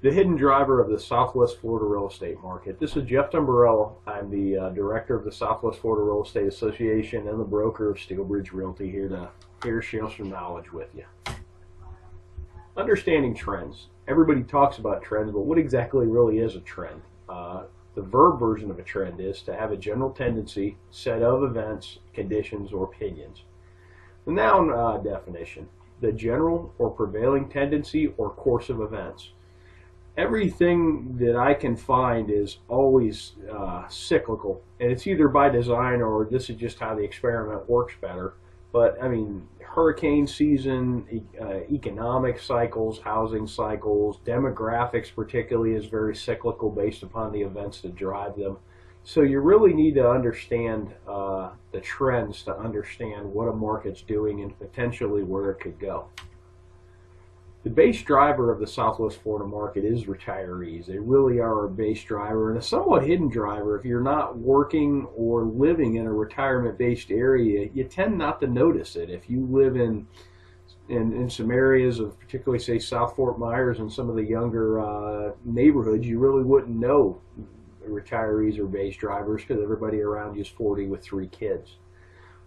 the hidden driver of the Southwest Florida real estate market. This is Jeff Dumbrella. I'm the director of the Southwest Florida Real Estate Association and the broker of Steelbridge Realty, here to share some knowledge with you. Understanding trends. Everybody talks about trends, but what exactly really is a trend? The verb version of a trend is to have a general tendency, set of events, conditions, or opinions. The noun definition: the general or prevailing tendency or course of events. Everything that I can find is always cyclical, and it's either by design or this is just how the experiment works better. But I mean, hurricane season, economic cycles, housing cycles, demographics particularly is very cyclical based upon the events that drive them. So you really need to understand the trends to understand what a market's doing and potentially where it could go. The base driver of the Southwest Florida market is retirees. They really are a base driver and a somewhat hidden driver. If you're not working or living in a retirement-based area, you tend not to notice it. If you live in some areas of particularly, say, South Fort Myers and some of the younger neighborhoods, you really wouldn't know retirees are base drivers because everybody around you is 40 with 3 kids.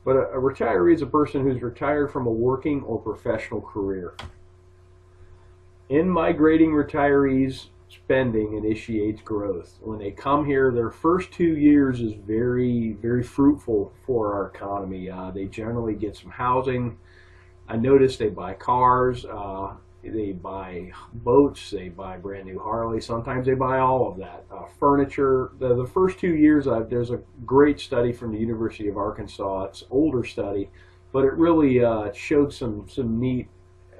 But a retiree is a person who's retired from a working or professional career. In-migrating retirees, spending initiates growth. When they come here, their first 2 years is very, very fruitful for our economy. They generally get some housing. I noticed they buy cars, they buy boats, they buy brand new Harley. Sometimes they buy all of that. Furniture. The first 2 years, there's a great study from the University of Arkansas. It's an older study, but it really showed some neat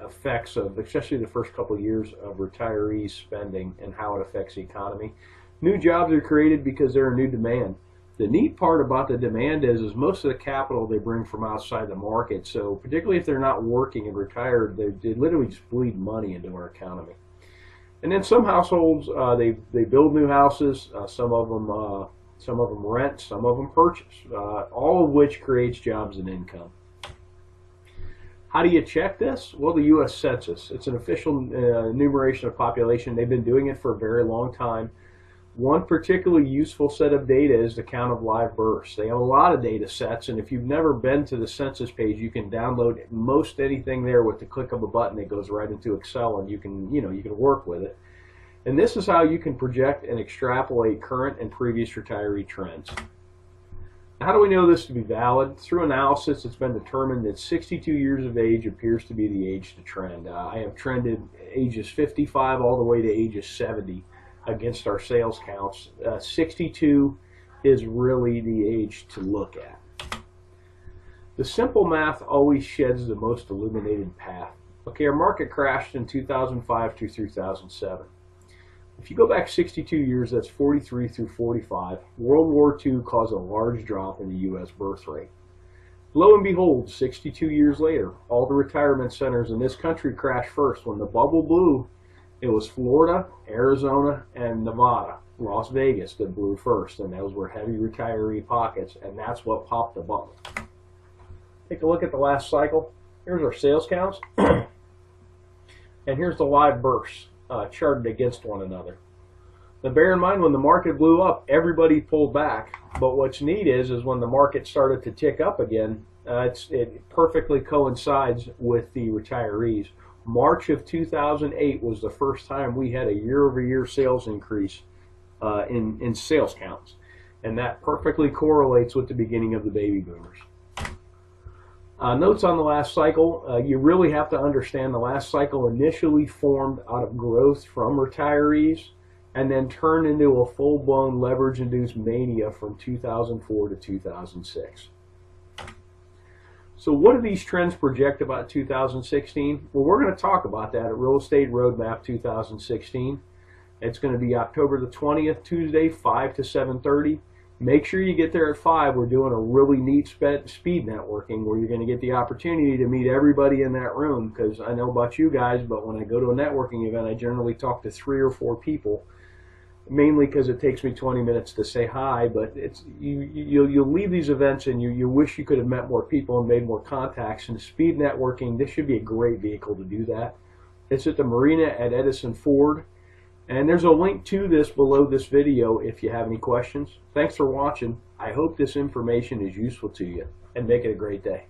effects of, especially the first couple of years, of retirees spending and how it affects the economy. New jobs are created because they're a new demand. The neat part about the demand is most of the capital they bring from outside the market. So particularly if they're not working and retired, they literally just bleed money into our economy. And then some households, they build new houses. Some of them rent, some of them purchase. All of which creates jobs and income. How do you check this? Well, the U.S. Census. It's an official enumeration of population. They've been doing it for a very long time. One particularly useful set of data is the count of live births. They have a lot of data sets, and if you've never been to the census page, you can download most anything there with the click of a button. It goes right into Excel, and you can work with it. And this is how you can project and extrapolate current and previous retiree trends. How do we know this to be valid? Through analysis, it's been determined that 62 years of age appears to be the age to trend. I have trended ages 55 all the way to ages 70 against our sales counts. 62 is really the age to look at. The simple math always sheds the most illuminated path. Okay, our market crashed in 2005 to 2007. If you go back 62 years, that's 43 through 45, World War II caused a large drop in the U.S. birth rate. Lo and behold, 62 years later, all the retirement centers in this country crashed first. When the bubble blew, it was Florida, Arizona, and Nevada, Las Vegas that blew first, and those were heavy retiree pockets, and that's what popped the bubble. Take a look at the last cycle. Here's our sales counts, and here's the live births. Charted against one another. Now bear in mind, when the market blew up, everybody pulled back. But what's neat is when the market started to tick up again, it perfectly coincides with the retirees. March of 2008 was the first time we had a year-over-year sales increase in sales counts. And that perfectly correlates with the beginning of the baby boomers. Notes on the last cycle, you really have to understand the last cycle initially formed out of growth from retirees and then turned into a full-blown leverage-induced mania from 2004 to 2006. So what do these trends project about 2016? Well, we're going to talk about that at Real Estate Roadmap 2016. It's going to be October the 20th, Tuesday, 5 to 7:30. Make sure you get there at 5. We're doing a really neat speed networking where you're going to get the opportunity to meet everybody in that room, because I know about you guys, but when I go to a networking event, I generally talk to 3 or 4 people, mainly because it takes me 20 minutes to say hi. But you'll leave these events and you wish you could have met more people and made more contacts. And speed networking, this should be a great vehicle to do that. It's at the marina at Edison Ford. And there's a link to this below this video if you have any questions. Thanks for watching. I hope this information is useful to you, and make it a great day.